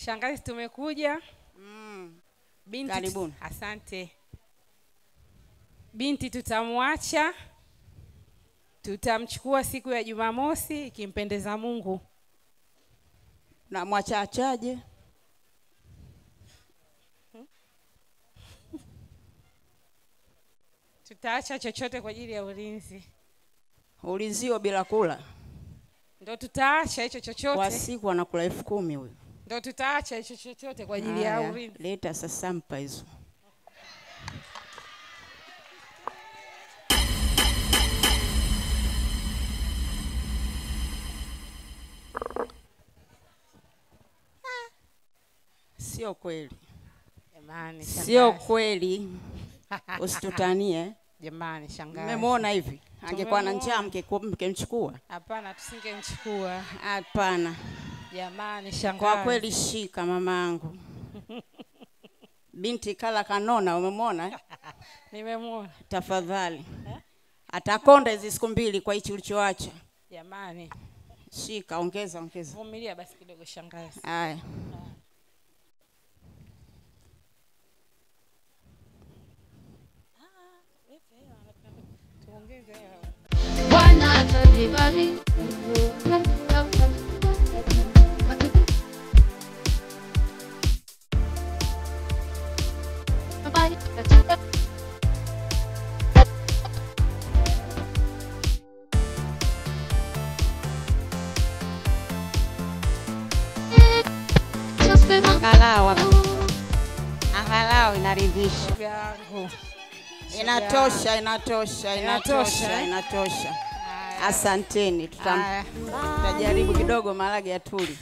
Shangazi tumekuja. Binti Karibuni. Asante. Binti tutamwacha. Tutamchukua siku ya Jumamosi ikimpendeza Mungu. Na mwachachaje? Tutaacha chochote kwa ajili ya ulinzi. Ulinzio bila kula. Ndio tutaacha hicho chochote. Kwa siku anakula 10,000 huyo. Ndio tutaacha hicho chochote kwa ajili ya ulinzi. Leta sasampa hizo. Sio kweli. Jamani, sio kweli. Usitutanie. Jamani, shangazi. Mmemwona hivi? Angekuwa na njaa mkemchukua? Hapana, tusingemchukua. Hapana. Jamani, shangazi. Kwa kweli shika mamangu. Binti kala kanona, umemwona? Nimemwona. Tafadhali. Atakonda hizi siku 2 kwa hichi ulichoacha. Jamani. Shika, ongeza. Vumilia basi kidogo shangazi. Haya. Angalau inaridhisha. Inatosha. Asanteni. Tutajaribu kidogo marage ya tuli.